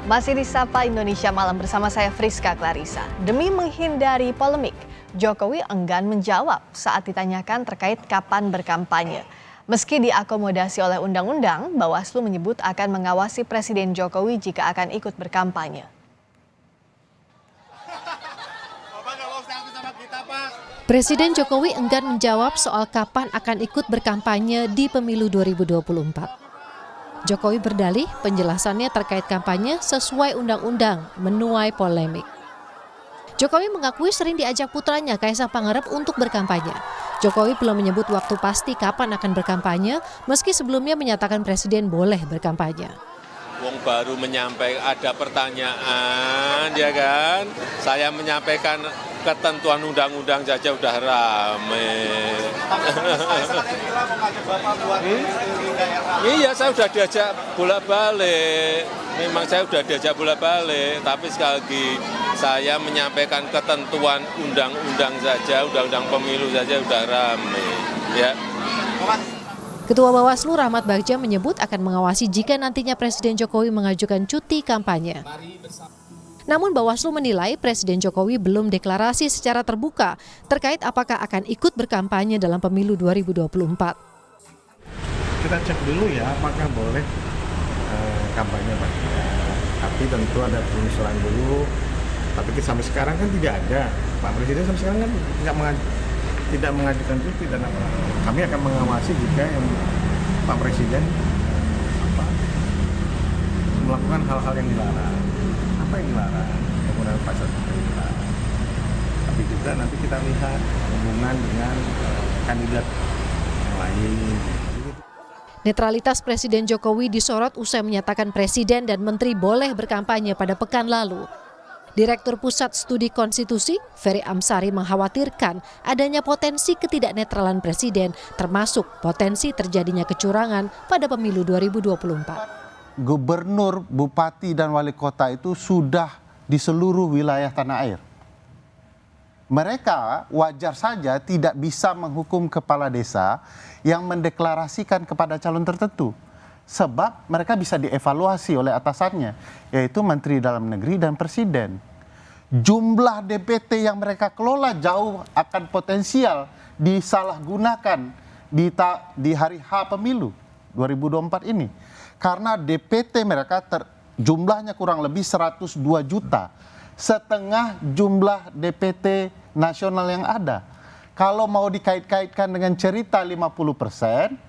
Masih di Sapa Indonesia Malam bersama saya Friska Clarissa. Demi menghindari polemik, Jokowi enggan menjawab saat ditanyakan terkait kapan berkampanye. Meski diakomodasi oleh undang-undang, Bawaslu menyebut akan mengawasi Presiden Jokowi jika akan ikut berkampanye. Presiden Jokowi enggan menjawab soal kapan akan ikut berkampanye di pemilu 2024. Jokowi berdalih penjelasannya terkait kampanye sesuai undang-undang menuai polemik. Jokowi mengakui sering diajak putranya Kaisang Pangarep untuk berkampanye. Jokowi belum menyebut waktu pasti kapan akan berkampanye, meski sebelumnya menyatakan presiden boleh berkampanye. Wong baru menyampaikan, ada pertanyaan, ya kan? Saya menyampaikan ketentuan undang-undang saja udah rame. Iya, saya sudah diajak bolak-balik. Memang saya sudah diajak bolak-balik, tapi sekali lagi saya menyampaikan ketentuan undang-undang saja, undang-undang pemilu saja udah rame. Ya. Ketua Bawaslu Rahmat Bagja menyebut akan mengawasi jika nantinya Presiden Jokowi mengajukan cuti kampanye. Namun Bawaslu menilai Presiden Jokowi belum deklarasi secara terbuka terkait apakah akan ikut berkampanye dalam pemilu 2024. Kita cek dulu ya apakah boleh kampanye Pak. Tapi tentu ada pengusulan dulu. Tapi sampai sekarang kan tidak ada. Pak Presiden sampai sekarang kan tidak mengajukan cuti dan apa. Kami akan mengawasi jika yang Pak Presiden melakukan hal-hal yang dilarang. Apa yang dilarang? Penggunaan pasal dilarang. Tapi juga nanti kita lihat hubungan dengan kandidat yang lain. Netralitas Presiden Jokowi disorot usai menyatakan Presiden dan Menteri boleh berkampanye pada pekan lalu. Direktur Pusat Studi Konstitusi, Ferry Amsari mengkhawatirkan adanya potensi ketidaknetralan Presiden, termasuk potensi terjadinya kecurangan pada pemilu 2024. Gubernur, bupati, dan wali kota itu sudah di seluruh wilayah tanah air. Mereka wajar saja tidak bisa menghukum kepala desa yang mendeklarasikan kepada calon tertentu. Sebab mereka bisa dievaluasi oleh atasannya, yaitu Menteri Dalam Negeri dan Presiden. Jumlah DPT yang mereka kelola jauh akan potensial disalahgunakan di hari H pemilu 2024 ini. Karena DPT mereka jumlahnya kurang lebih 102 juta. Setengah jumlah DPT nasional yang ada. Kalau mau dikait-kaitkan dengan cerita 50%,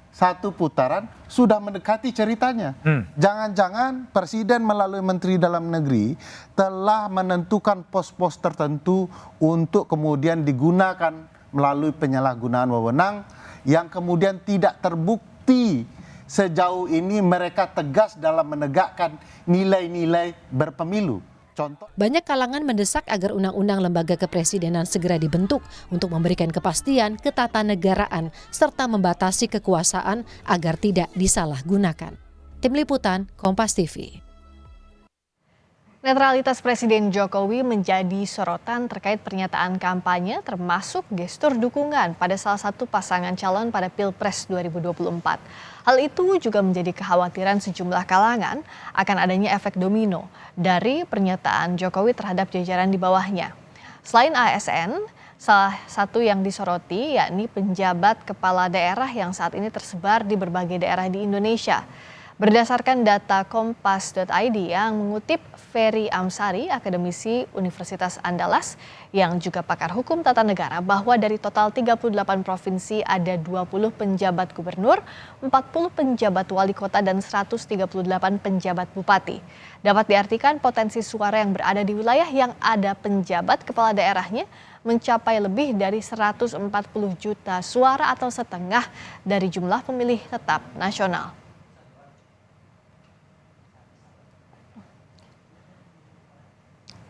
satu putaran sudah mendekati ceritanya. Jangan-jangan Presiden melalui Menteri Dalam Negeri telah menentukan pos-pos tertentu untuk kemudian digunakan melalui penyalahgunaan wewenang yang kemudian tidak terbukti sejauh ini mereka tegas dalam menegakkan nilai-nilai berpemilu. Banyak kalangan mendesak agar undang-undang lembaga kepresidenan segera dibentuk untuk memberikan kepastian ketatanegaraan serta membatasi kekuasaan agar tidak disalahgunakan. Tim Liputan, Kompas TV. Netralitas Presiden Jokowi menjadi sorotan terkait pernyataan kampanye termasuk gestur dukungan pada salah satu pasangan calon pada Pilpres 2024. Hal itu juga menjadi kekhawatiran sejumlah kalangan akan adanya efek domino dari pernyataan Jokowi terhadap jajaran di bawahnya. Selain ASN, salah satu yang disoroti yakni penjabat kepala daerah yang saat ini tersebar di berbagai daerah di Indonesia. Berdasarkan data kompas.id yang mengutip Ferry Amsari, akademisi Universitas Andalas yang juga pakar hukum tata negara, bahwa dari total 38 provinsi ada 20 penjabat gubernur, 40 penjabat wali kota, dan 138 penjabat bupati. Dapat diartikan potensi suara yang berada di wilayah yang ada penjabat kepala daerahnya mencapai lebih dari 140 juta suara atau setengah dari jumlah pemilih tetap nasional.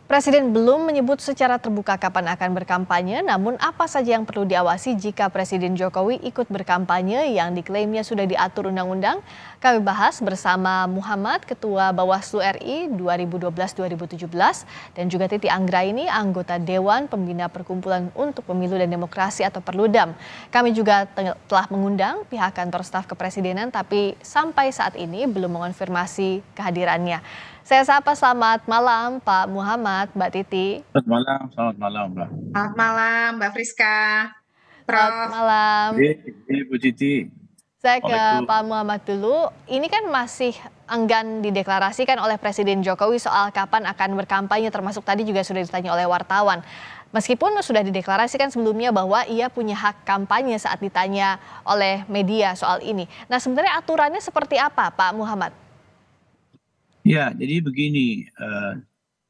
Presiden belum menyebut secara terbuka kapan akan berkampanye, namun apa saja yang perlu diawasi jika Presiden Jokowi ikut berkampanye yang diklaimnya sudah diatur undang-undang? Kami bahas bersama Muhammad, Ketua Bawaslu RI 2012-2017, dan juga Titi Anggraini, anggota Dewan Pembina Perkumpulan untuk Pemilu dan Demokrasi atau Perludam. Kami juga telah mengundang pihak kantor staf kepresidenan, tapi sampai saat ini belum mengonfirmasi kehadirannya. Saya sapa selamat malam Pak Muhammad, Mbak Titi. Selamat malam, Mbak. Selamat malam, Mbak Friska, Selamat Prof. malam. Bu Titi. Saya ke Waalaikumsalam. Pak Muhammad dulu. Ini kan masih enggan dideklarasikan oleh Presiden Jokowi soal kapan akan berkampanye, termasuk tadi juga sudah ditanya oleh wartawan. Meskipun sudah dideklarasikan sebelumnya bahwa ia punya hak kampanye saat ditanya oleh media soal ini. Nah, sebenarnya aturannya seperti apa, Pak Muhammad? Ya, jadi begini,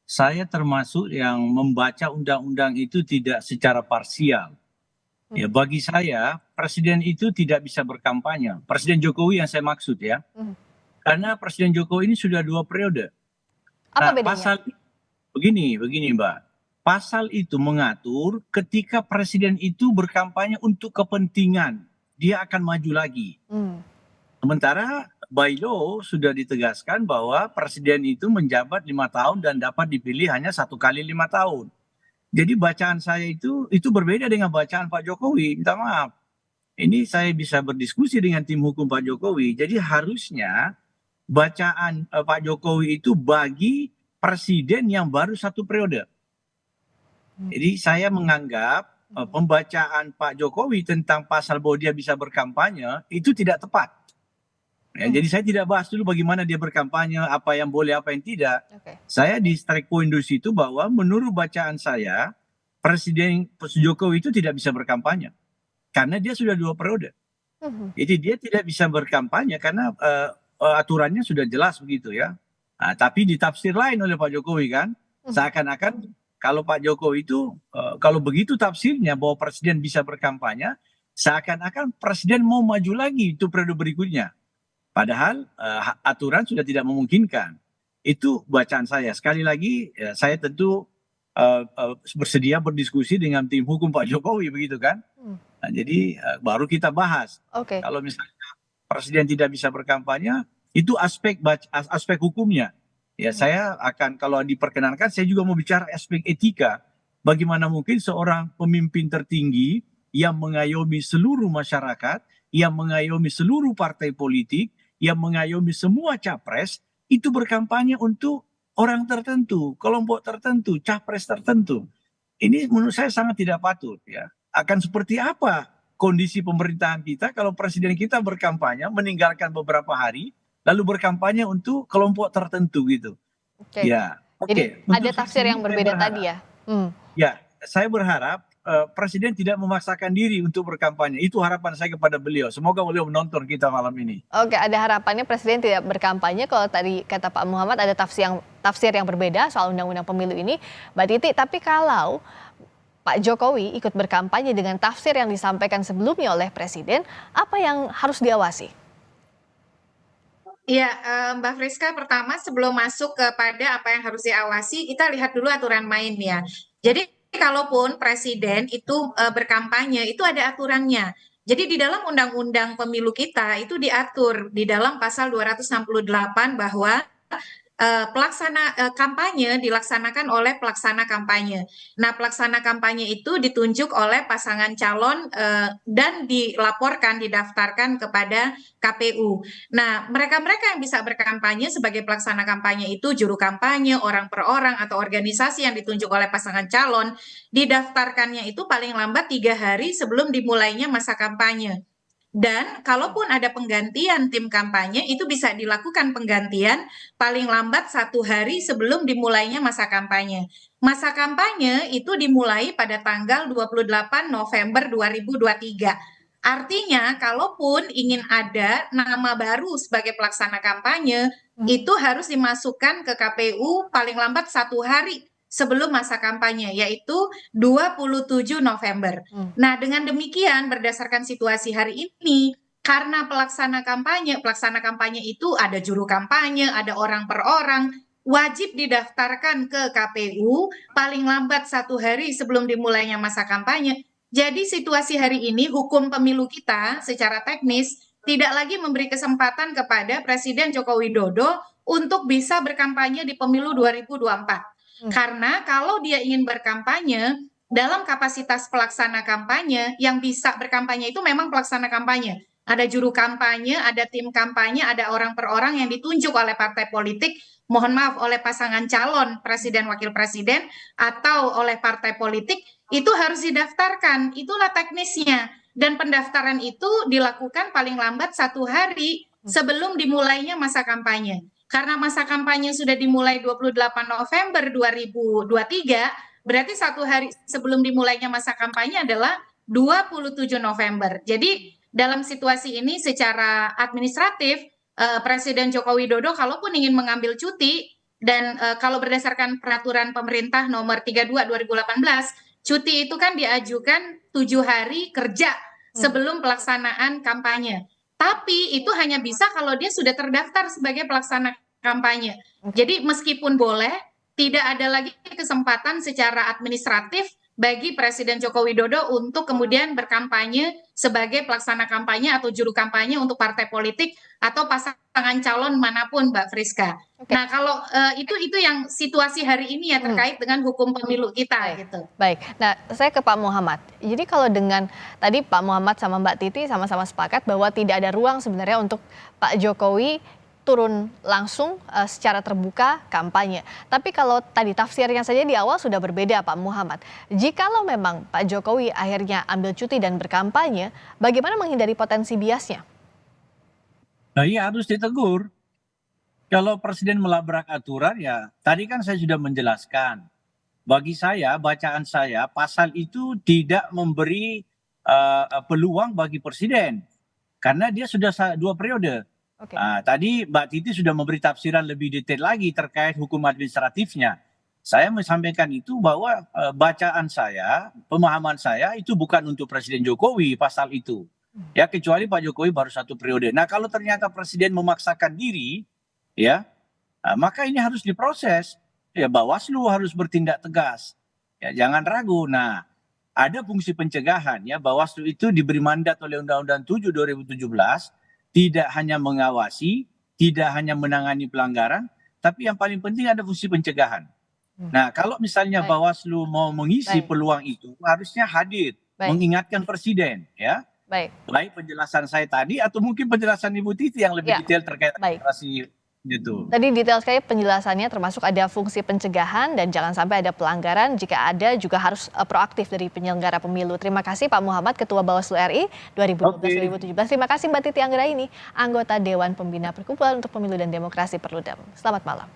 saya termasuk yang membaca undang-undang itu tidak secara parsial. Ya, bagi saya, presiden itu tidak bisa berkampanye. Presiden Jokowi yang saya maksud ya. Karena Presiden Jokowi ini sudah 2 periode. Apa Nah, bedanya? begini Mbak. Pasal itu mengatur ketika presiden itu berkampanye untuk kepentingan, dia akan maju lagi. Sementara by law sudah ditegaskan bahwa presiden itu menjabat 5 tahun dan dapat dipilih hanya 1 kali 5 tahun. Jadi bacaan saya itu berbeda dengan bacaan Pak Jokowi. Minta maaf. Ini saya bisa berdiskusi dengan tim hukum Pak Jokowi. Jadi harusnya bacaan Pak Jokowi itu bagi presiden yang baru 1 periode. Jadi saya menganggap pembacaan Pak Jokowi tentang pasal bahwa dia bisa berkampanye itu tidak tepat. Ya, jadi saya tidak bahas dulu bagaimana dia berkampanye, apa yang boleh, apa yang tidak. Oke. Saya di strike point di situ bahwa menurut bacaan saya, Presiden Jokowi itu tidak bisa berkampanye. Karena dia sudah 2 periode. Jadi dia tidak bisa berkampanye karena aturannya sudah jelas begitu ya. Nah, tapi ditafsir lain oleh Pak Jokowi kan. Seakan-akan kalau Pak Jokowi itu, kalau begitu tafsirnya bahwa Presiden bisa berkampanye, seakan-akan Presiden mau maju lagi itu periode berikutnya. Padahal aturan sudah tidak memungkinkan. Itu bacaan saya. Sekali lagi saya tentu bersedia berdiskusi dengan tim hukum Pak Jokowi begitu kan. Nah, jadi baru kita bahas. Oke. Kalau misalnya presiden tidak bisa berkampanye, itu aspek hukumnya. Ya saya akan kalau diperkenankan saya juga mau bicara aspek etika. Bagaimana mungkin seorang pemimpin tertinggi yang mengayomi seluruh masyarakat, yang mengayomi seluruh partai politik, yang mengayomi semua capres, itu berkampanye untuk orang tertentu, kelompok tertentu, capres tertentu. Ini menurut saya sangat tidak patut ya. Akan seperti apa kondisi pemerintahan kita kalau presiden kita berkampanye, meninggalkan beberapa hari, lalu berkampanye untuk kelompok tertentu gitu. Oke. Ya, Jadi oke. ada Untuk tafsir saksi yang ini berbeda saya tadi ya? Ya, saya berharap presiden tidak memaksakan diri untuk berkampanye. Itu harapan saya kepada beliau. Semoga beliau menonton kita malam ini. Oke, ada harapannya presiden tidak berkampanye. Kalau tadi kata Pak Muhammad ada tafsir yang berbeda soal undang-undang pemilu ini, Mbak Titi. Tapi kalau Pak Jokowi ikut berkampanye dengan tafsir yang disampaikan sebelumnya oleh presiden, apa yang harus diawasi? Iya, Mbak Friska, pertama sebelum masuk kepada apa yang harus diawasi, kita lihat dulu aturan main ya. Jadi kalaupun presiden itu berkampanye, itu ada aturannya. Jadi di dalam undang-undang pemilu kita itu diatur di dalam pasal 268 bahwa kampanye dilaksanakan oleh pelaksana kampanye. Nah, pelaksana kampanye itu ditunjuk oleh pasangan calon dan dilaporkan, didaftarkan kepada KPU. Nah, mereka-mereka yang bisa berkampanye sebagai pelaksana kampanye itu juru kampanye, orang per orang, atau organisasi yang ditunjuk oleh pasangan calon, didaftarkannya itu paling lambat 3 hari sebelum dimulainya masa kampanye. Dan kalaupun ada penggantian tim kampanye, itu bisa dilakukan penggantian paling lambat 1 hari sebelum dimulainya masa kampanye. Masa kampanye itu dimulai pada tanggal 28 November 2023. Artinya, kalaupun ingin ada nama baru sebagai pelaksana kampanye, itu harus dimasukkan ke KPU paling lambat 1 hari sebelum masa kampanye, yaitu 27 November. Nah, dengan demikian berdasarkan situasi hari ini, karena pelaksana kampanye itu ada juru kampanye, ada orang per orang, wajib didaftarkan ke KPU paling lambat 1 hari sebelum dimulainya masa kampanye. Jadi situasi hari ini hukum pemilu kita secara teknis tidak lagi memberi kesempatan kepada Presiden Joko Widodo untuk bisa berkampanye di pemilu 2024. Karena kalau dia ingin berkampanye dalam kapasitas pelaksana kampanye, yang bisa berkampanye itu memang pelaksana kampanye. Ada juru kampanye, ada tim kampanye, ada orang per orang yang ditunjuk oleh partai politik mohon maaf oleh pasangan calon presiden wakil presiden atau oleh partai politik itu harus didaftarkan. Itulah teknisnya. Dan pendaftaran itu dilakukan paling lambat 1 hari sebelum dimulainya masa kampanye. Karena masa kampanye sudah dimulai 28 November 2023, berarti 1 hari sebelum dimulainya masa kampanye adalah 27 November. Jadi dalam situasi ini secara administratif Presiden Joko Widodo kalaupun ingin mengambil cuti dan kalau berdasarkan peraturan pemerintah nomor 32 2018, cuti itu kan diajukan 7 hari kerja sebelum pelaksanaan kampanye. Tapi itu hanya bisa kalau dia sudah terdaftar sebagai pelaksana kampanye. Jadi meskipun boleh, tidak ada lagi kesempatan secara administratif bagi Presiden Joko Widodo untuk kemudian berkampanye sebagai pelaksana kampanye atau juru kampanye untuk partai politik atau pasangan calon manapun, Mbak Friska. Nah, kalau itu yang situasi hari ini ya terkait dengan hukum pemilu kita gitu. Baik. Nah, saya ke Pak Muhammad. Jadi kalau dengan tadi Pak Muhammad sama Mbak Titi sama-sama sepakat bahwa tidak ada ruang sebenarnya untuk Pak Jokowi turun langsung secara terbuka kampanye. Tapi kalau tadi tafsirnya saja di awal sudah berbeda Pak Muhammad. Jikalau memang Pak Jokowi akhirnya ambil cuti dan berkampanye, bagaimana menghindari potensi biasnya? Nah, iya harus ditegur. Kalau presiden melabrak aturan ya, tadi kan saya sudah menjelaskan. Bagi saya, bacaan saya, pasal itu tidak memberi peluang bagi presiden. Karena dia sudah 2 periode. Tadi Mbak Titi sudah memberi tafsiran lebih detail lagi terkait hukum administratifnya. Saya menyampaikan itu bahwa bacaan saya, pemahaman saya itu bukan untuk Presiden Jokowi pasal itu. Ya kecuali Pak Jokowi baru 1 periode. Nah kalau ternyata Presiden memaksakan diri, ya maka ini harus diproses. Ya Bawaslu harus bertindak tegas. Ya jangan ragu. Nah ada fungsi pencegahan ya. Bawaslu itu diberi mandat oleh Undang-Undang 7 2017. Tidak hanya mengawasi, tidak hanya menangani pelanggaran, tapi yang paling penting ada fungsi pencegahan. Nah, kalau misalnya Bawaslu mau mengisi peluang itu, harusnya hadir, mengingatkan presiden, ya. Baik penjelasan saya tadi atau mungkin penjelasan Ibu Titi yang lebih detail terkait administrasi itu. Tadi detail sekali penjelasannya, termasuk ada fungsi pencegahan dan jangan sampai ada pelanggaran. Jika ada juga harus proaktif dari penyelenggara pemilu. Terima kasih Pak Muhammad, Ketua Bawaslu RI 2012-2017. Terima kasih Mbak Titi Anggraini, anggota Dewan Pembina Perkumpulan untuk Pemilu dan Demokrasi Perludem. Selamat malam.